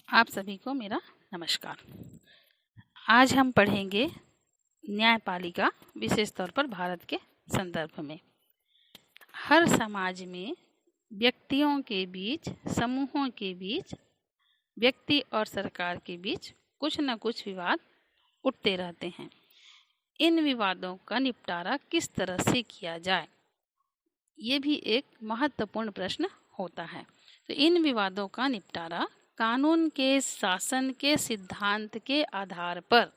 आप सभी को मेरा नमस्कार। आज हम पढ़ेंगे न्यायपालिका, विशेष तौर पर भारत के संदर्भ में। हर समाज में व्यक्तियों के बीच, समूहों के बीच, व्यक्ति और सरकार के बीच कुछ न कुछ विवाद उठते रहते हैं। इन विवादों का निपटारा किस तरह से किया जाए, ये भी एक महत्वपूर्ण प्रश्न होता है। तो इन विवादों का निपटारा कानून के शासन के सिद्धांत के आधार पर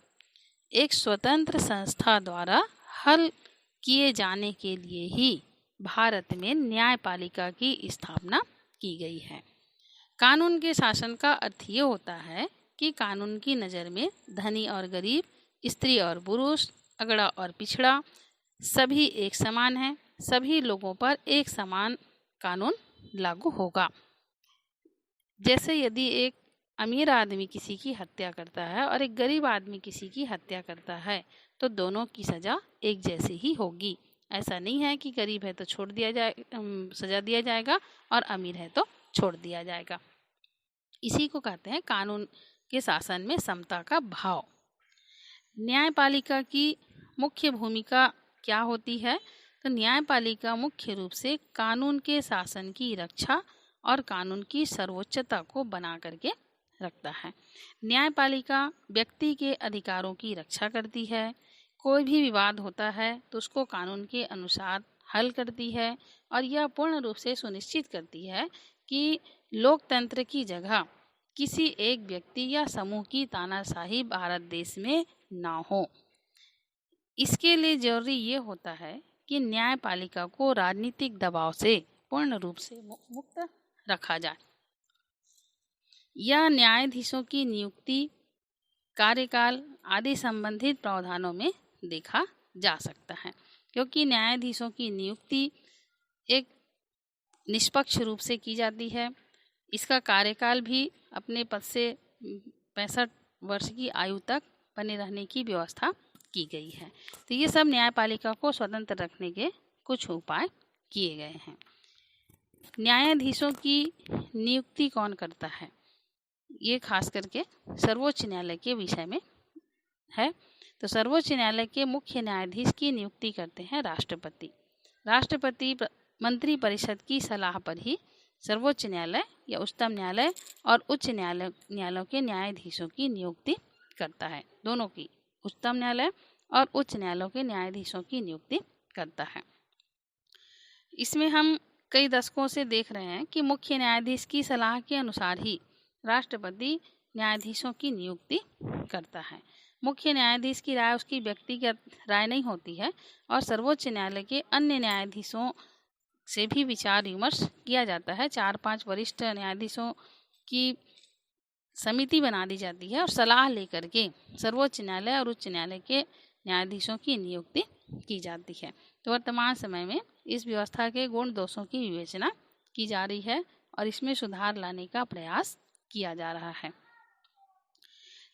एक स्वतंत्र संस्था द्वारा हल किए जाने के लिए ही भारत में न्यायपालिका की स्थापना की गई है। कानून के शासन का अर्थ ये होता है कि कानून की नज़र में धनी और गरीब, स्त्री और पुरुष, अगड़ा और पिछड़ा सभी एक समान हैं। सभी लोगों पर एक समान कानून लागू होगा। जैसे यदि एक अमीर आदमी किसी की हत्या करता है और एक गरीब आदमी किसी की हत्या करता है तो दोनों की सज़ा एक जैसी ही होगी। ऐसा नहीं है कि गरीब है तो छोड़ दिया जाए, सज़ा दिया जाएगा और अमीर है तो छोड़ दिया जाएगा। इसी को कहते हैं कानून के शासन में समता का भाव। न्यायपालिका की मुख्य भूमिका क्या होती है? तो न्यायपालिका मुख्य रूप से कानून के शासन की रक्षा और कानून की सर्वोच्चता को बना करके रखता है। न्यायपालिका व्यक्ति के अधिकारों की रक्षा करती है। कोई भी विवाद होता है तो उसको कानून के अनुसार हल करती है और यह पूर्ण रूप से सुनिश्चित करती है कि लोकतंत्र की जगह किसी एक व्यक्ति या समूह की तानाशाही भारत देश में ना हो। इसके लिए जरूरी ये होता है कि न्यायपालिका को राजनीतिक दबाव से पूर्ण रूप से मुक्त रखा जाए। यह न्यायाधीशों की नियुक्ति, कार्यकाल आदि संबंधित प्रावधानों में देखा जा सकता है, क्योंकि न्यायाधीशों की नियुक्ति एक निष्पक्ष रूप से की जाती है। इसका कार्यकाल भी अपने पद से 65 वर्ष की आयु तक बने रहने की व्यवस्था की गई है। तो ये सब न्यायपालिका को स्वतंत्र रखने के कुछ उपाय किए गए हैं। न्यायाधीशों की नियुक्ति कौन करता है? ये खास करके सर्वोच्च न्यायालय के विषय में है। तो सर्वोच्च न्यायालय के मुख्य न्यायाधीश की नियुक्ति करते हैं राष्ट्रपति। राष्ट्रपति मंत्री परिषद की सलाह पर ही सर्वोच्च न्यायालय या उच्चतम न्यायालय और उच्च न्यायालयों के न्यायाधीशों की नियुक्ति करता है। दोनों की, उच्चतम न्यायालय और उच्च न्यायालयों के न्यायाधीशों की नियुक्ति करता है। इसमें हम कई दशकों से देख रहे हैं कि मुख्य न्यायाधीश की सलाह के अनुसार ही राष्ट्रपति न्यायाधीशों की नियुक्ति करता है। मुख्य न्यायाधीश की राय उसकी व्यक्तिगत राय नहीं होती है और सर्वोच्च न्यायालय के अन्य न्यायाधीशों से भी विचार विमर्श किया जाता है। 4-5 वरिष्ठ न्यायाधीशों की समिति बना दी जाती है और सलाह लेकर के सर्वोच्च न्यायालय और उच्च न्यायालय के न्यायाधीशों की नियुक्ति की जाती है। तो वर्तमान समय में इस व्यवस्था के गुण दोषों की विवेचना की जा रही है और इसमें सुधार लाने का प्रयास किया जा रहा है।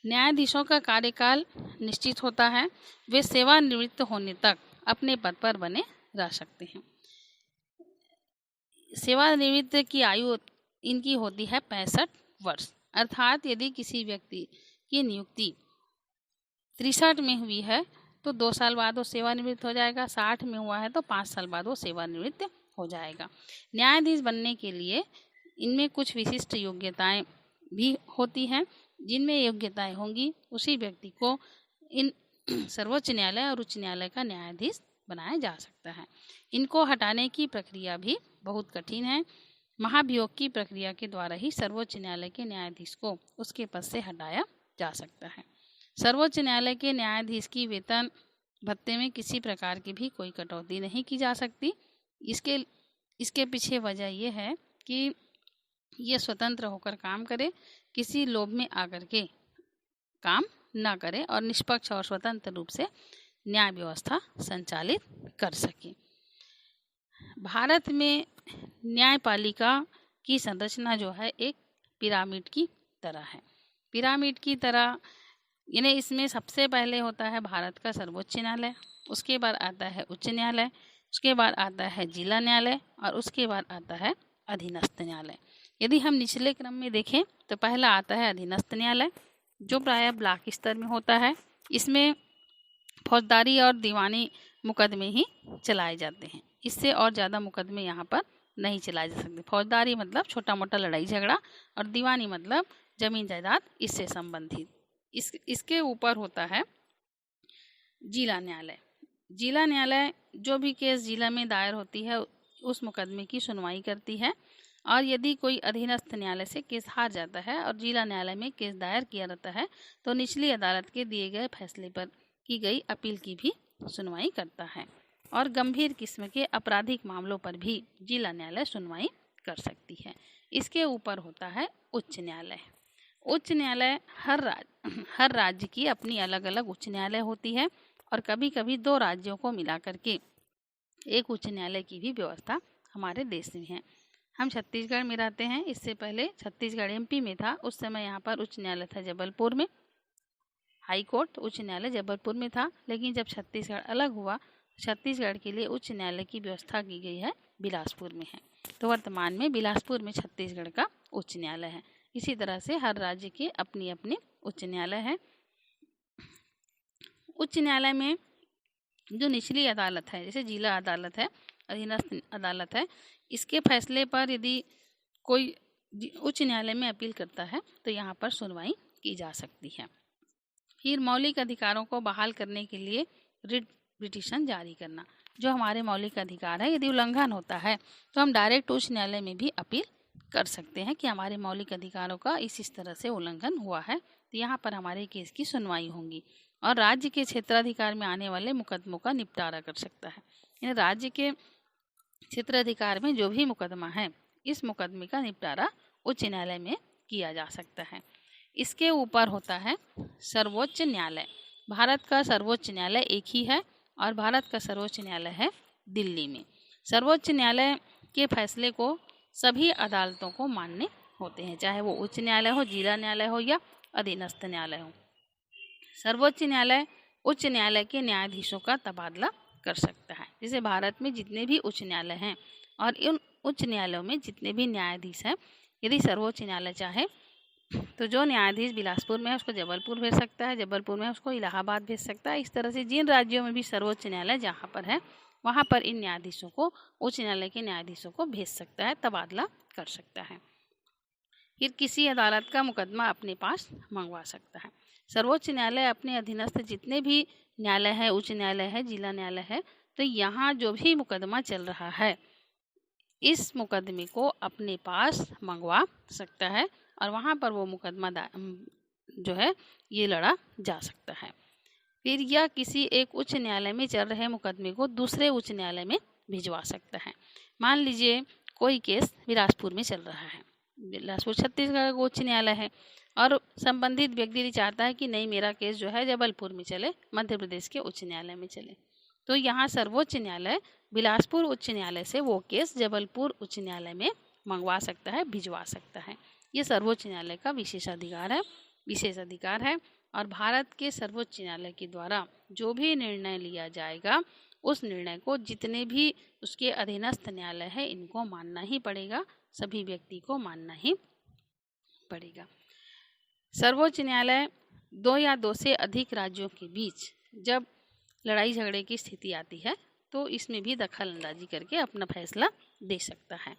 न्यायाधीशों का कार्यकाल निश्चित होता है। वे सेवानिवृत्त होने तक अपने पद पर बने रह सकते हैं। सेवानिवृत्त की आयु इनकी होती है 65 वर्ष। अर्थात यदि किसी व्यक्ति की नियुक्ति 63 में हुई है तो 2 साल बाद वो सेवानिवृत्त हो जाएगा। 60 में हुआ है तो 5 साल बाद वो सेवानिवृत्त हो जाएगा। न्यायाधीश बनने के लिए इनमें कुछ विशिष्ट योग्यताएं भी होती हैं। जिनमें योग्यताएं होंगी उसी व्यक्ति को इन सर्वोच्च न्यायालय और उच्च न्यायालय का न्यायाधीश बनाया जा सकता है। इनको हटाने की प्रक्रिया भी बहुत कठिन है। महाभियोग की प्रक्रिया के द्वारा ही सर्वोच्च न्यायालय के न्यायाधीश को उसके पद से हटाया जा सकता है। सर्वोच्च न्यायालय के न्यायाधीश की वेतन भत्ते में किसी प्रकार की भी कोई कटौती नहीं की जा सकती। इसके पीछे वजह यह है कि ये स्वतंत्र होकर काम करे, किसी लोभ में आकर के काम ना करे और निष्पक्ष और स्वतंत्र रूप से न्याय व्यवस्था संचालित कर सके। भारत में न्यायपालिका की संरचना जो है एक पिरामिड की तरह है। पिरामिड की तरह यानी इसमें सबसे पहले होता है भारत का सर्वोच्च न्यायालय, उसके बाद आता है उच्च न्यायालय, उसके बाद आता है जिला न्यायालय और उसके बाद आता है अधीनस्थ न्यायालय। यदि हम निचले क्रम में देखें तो पहला आता है अधीनस्थ न्यायालय, जो प्रायः ब्लॉक स्तर में होता है। इसमें फौजदारी और दीवानी मुकदमे ही चलाए जाते हैं। इससे और ज़्यादा मुकदमे यहाँ पर नहीं चलाए जा सकते। फौजदारी मतलब छोटा मोटा लड़ाई झगड़ा, और दीवानी मतलब जमीन जायदाद इससे संबंधित। इसके ऊपर होता है जिला न्यायालय। जिला न्यायालय जो भी केस जिला में दायर होती है उस मुकदमे की सुनवाई करती है, और यदि कोई अधीनस्थ न्यायालय से केस हार जाता है और जिला न्यायालय में केस दायर किया रहता है तो निचली अदालत के दिए गए फैसले पर की गई अपील की भी सुनवाई करता है। और गंभीर किस्म के आपराधिक मामलों पर भी जिला न्यायालय सुनवाई कर सकती है। इसके ऊपर होता है उच्च न्यायालय। उच्च न्यायालय हर राज्य की अपनी अलग अलग उच्च न्यायालय होती है, और कभी कभी 2 राज्यों को मिला करके एक उच्च न्यायालय की भी व्यवस्था हमारे देश में है। हम छत्तीसगढ़ में रहते हैं। इससे पहले छत्तीसगढ़ एमपी में था। उस समय यहाँ पर उच्च न्यायालय था जबलपुर में। हाई कोर्ट उच्च न्यायालय जबलपुर में था, लेकिन जब छत्तीसगढ़ अलग हुआ, छत्तीसगढ़ के लिए उच्च न्यायालय की व्यवस्था की गई है, बिलासपुर में है। तो वर्तमान में बिलासपुर में छत्तीसगढ़ का उच्च न्यायालय है। इसी तरह से हर राज्य के अपनी अपनी उच्च न्यायालय है। उच्च न्यायालय में जो निचली अदालत है, जैसे जिला अदालत है, अधीनस्थ अदालत है, इसके फैसले पर यदि कोई उच्च न्यायालय में अपील करता है तो यहाँ पर सुनवाई की जा सकती है। फिर मौलिक अधिकारों को बहाल करने के लिए रिट पिटीशन जारी करना। जो हमारे मौलिक अधिकार है, यदि उल्लंघन होता है तो हम डायरेक्ट उच्च न्यायालय में भी अपील कर सकते हैं कि हमारे मौलिक अधिकारों का इस तरह से उल्लंघन हुआ है, तो यहाँ पर हमारे केस की सुनवाई होगी। और राज्य के क्षेत्राधिकार में आने वाले मुकदमों का निपटारा कर सकता है। यानी राज्य के क्षेत्राधिकार में जो भी मुकदमा है, इस मुकदमे का निपटारा उच्च न्यायालय में किया जा सकता है। इसके ऊपर होता है सर्वोच्च न्यायालय। भारत का सर्वोच्च न्यायालय एक ही है, और भारत का सर्वोच्च न्यायालय है दिल्ली में। सर्वोच्च न्यायालय के फैसले को सभी अदालतों को मानने होते हैं, चाहे वो उच्च न्यायालय हो, जिला न्यायालय हो या अधीनस्थ न्यायालय हो। सर्वोच्च न्यायालय उच्च न्यायालय के न्यायाधीशों का तबादला कर सकता है। जैसे भारत में जितने भी उच्च न्यायालय हैं और इन उच्च न्यायालयों में जितने भी न्यायाधीश हैं, यदि सर्वोच्च न्यायालय चाहे तो जो न्यायाधीश बिलासपुर में है उसको जबलपुर भेज सकता है, जबलपुर में उसको इलाहाबाद भेज सकता है। इस तरह से जिन राज्यों में भी सर्वोच्च न्यायालय जहाँ पर है वहाँ पर इन न्यायाधीशों को उच्च न्यायालय के न्यायाधीशों को भेज सकता है, तबादला कर सकता है। फिर किसी अदालत का मुकदमा अपने पास मंगवा सकता है। सर्वोच्च न्यायालय अपने अधीनस्थ जितने भी न्यायालय है, उच्च न्यायालय है, जिला न्यायालय है, तो यहाँ जो भी मुकदमा चल रहा है इस मुकदमे को अपने पास मंगवा सकता है, और वहाँ पर वो मुकदमा जो है ये लड़ा जा सकता है। फिर यह किसी एक उच्च न्यायालय में चल रहे मुकदमे को दूसरे उच्च न्यायालय में भिजवा सकता है। मान लीजिए कोई केस बिलासपुर में चल रहा है, बिलासपुर छत्तीसगढ़ का उच्च न्यायालय है, और संबंधित व्यक्ति चाहता है कि नहीं मेरा केस जो है जबलपुर में चले, मध्य प्रदेश के उच्च न्यायालय में चले, तो यहाँ सर्वोच्च न्यायालय बिलासपुर उच्च न्यायालय से वो केस जबलपुर उच्च न्यायालय में मंगवा सकता है, भिजवा सकता है। ये सर्वोच्च न्यायालय का विशेष अधिकार है। और भारत के सर्वोच्च न्यायालय के द्वारा जो भी निर्णय लिया जाएगा उस निर्णय को जितने भी उसके अधीनस्थ न्यायालय है इनको मानना ही पड़ेगा, सभी व्यक्ति को मानना ही पड़ेगा। सर्वोच्च न्यायालय 2 या 2 से अधिक राज्यों के बीच जब लड़ाई झगड़े की स्थिति आती है तो इसमें भी दखल अंदाजी करके अपना फैसला दे सकता है।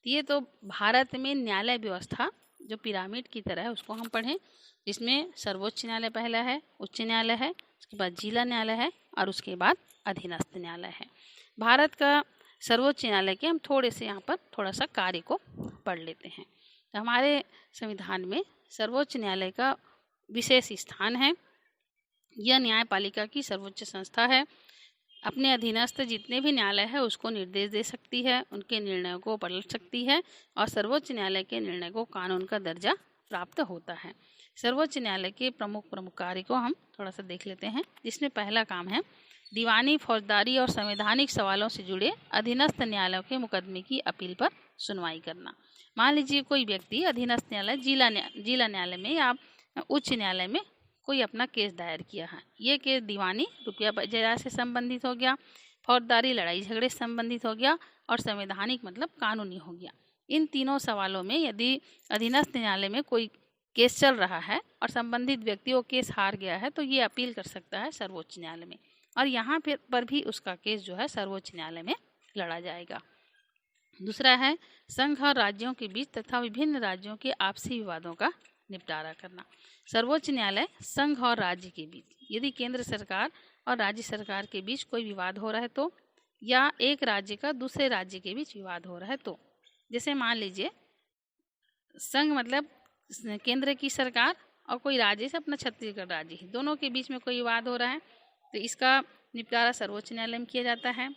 ये तो भारत में न्यायालय व्यवस्था जो पिरामिड की तरह है उसको हम पढ़ें, जिसमें सर्वोच्च न्यायालय पहला है, उच्च न्यायालय है, उसके बाद जिला न्यायालय है और उसके बाद अधीनस्थ न्यायालय है। भारत का सर्वोच्च न्यायालय के हम थोड़े से यहाँ पर थोड़ा सा कार्य को पढ़ लेते हैं। तो हमारे संविधान में सर्वोच्च न्यायालय का विशेष स्थान है। यह न्यायपालिका की सर्वोच्च संस्था है। अपने अधीनस्थ जितने भी न्यायालय है उसको निर्देश दे सकती है, उनके निर्णयों को पलट सकती है और सर्वोच्च न्यायालय के निर्णय को कानून का दर्जा प्राप्त होता है। सर्वोच्च न्यायालय के प्रमुख कार्य को हम थोड़ा सा देख लेते हैं, जिसमें पहला काम है दीवानी, फौजदारी और संवैधानिक सवालों से जुड़े अधीनस्थ न्यायालयों के मुकदमे की अपील पर सुनवाई करना। मान लीजिए कोई व्यक्ति अधीनस्थ न्यायालय, जिला न्यायालय में या उच्च न्यायालय में कोई अपना केस दायर किया है। ये केस दीवानी रुपया जायदाद से संबंधित हो गया, फौजदारी लड़ाई झगड़े से संबंधित हो गया और संवैधानिक मतलब कानूनी हो गया। इन तीनों सवालों में यदि अधीनस्थ न्यायालय में कोई केस चल रहा है और संबंधित व्यक्ति वो केस हार गया है तो ये अपील कर सकता है सर्वोच्च न्यायालय में, और यहाँ पर भी उसका केस जो है सर्वोच्च न्यायालय में लड़ा जाएगा। दूसरा है संघ और राज्यों के बीच तथा विभिन्न राज्यों के आपसी विवादों का निपटारा करना। सर्वोच्च न्यायालय संघ और राज्य के बीच यदि केंद्र सरकार और राज्य सरकार के बीच कोई विवाद हो रहा है तो, या एक राज्य का दूसरे राज्य के बीच विवाद हो रहा है तो, जैसे मान लीजिए संघ मतलब केंद्र की सरकार और कोई राज्य से अपना छत्तीसगढ़ राज्य ही, दोनों के बीच में कोई विवाद हो रहा है तो इसका निपटारा सर्वोच्च न्यायालय में किया जाता है।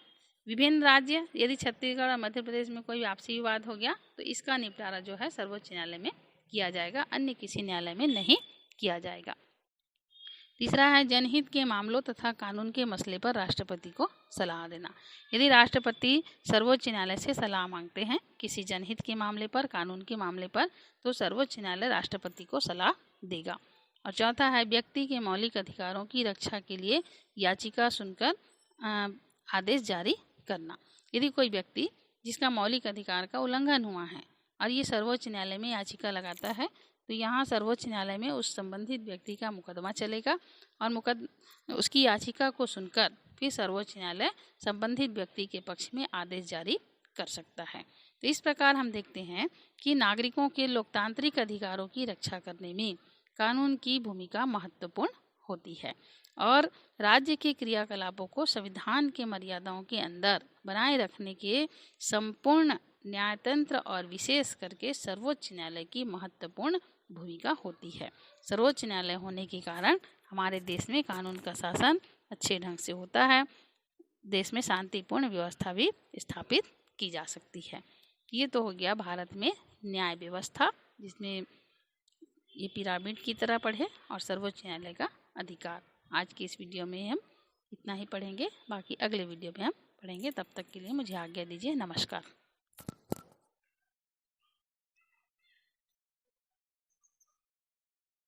विभिन्न राज्य यदि छत्तीसगढ़ और मध्य प्रदेश में कोई आपसी विवाद हो गया तो इसका निपटारा जो है सर्वोच्च न्यायालय में किया जाएगा, अन्य किसी न्यायालय में नहीं किया जाएगा। तीसरा है जनहित के मामलों तथा कानून के मसले पर राष्ट्रपति को सलाह देना। यदि राष्ट्रपति सर्वोच्च न्यायालय से सलाह मांगते हैं किसी जनहित के मामले पर, कानून के मामले पर, तो सर्वोच्च न्यायालय राष्ट्रपति को सलाह देगा। और चौथा है व्यक्ति के मौलिक अधिकारों की रक्षा के लिए याचिका सुनकर आदेश जारी करना। यदि कोई व्यक्ति जिसका मौलिक अधिकार का उल्लंघन हुआ है और ये सर्वोच्च न्यायालय में याचिका लगाता है तो यहाँ सर्वोच्च न्यायालय में उस संबंधित व्यक्ति का मुकदमा चलेगा और उसकी याचिका को सुनकर फिर सर्वोच्च न्यायालय संबंधित व्यक्ति के पक्ष में आदेश जारी कर सकता है। तो इस प्रकार हम देखते हैं कि नागरिकों के लोकतांत्रिक अधिकारों की रक्षा करने में कानून की भूमिका महत्वपूर्ण होती है और राज्य के क्रियाकलापों को संविधान के मर्यादाओं के अंदर बनाए रखने के संपूर्ण न्यायतंत्र और विशेष करके सर्वोच्च न्यायालय की महत्वपूर्ण भूमिका होती है। सर्वोच्च न्यायालय होने के कारण हमारे देश में कानून का शासन अच्छे ढंग से होता है, देश में शांतिपूर्ण व्यवस्था भी स्थापित की जा सकती है। ये तो हो गया भारत में न्याय व्यवस्था, जिसमें ये पिरामिड की तरह पढ़े, और सर्वोच्च न्यायालय का अधिकार। आज की इस वीडियो में हम इतना ही पढ़ेंगे, बाकी अगले वीडियो में हम पढ़ेंगे। तब तक के लिए मुझे आज्ञा दीजिए। नमस्कार।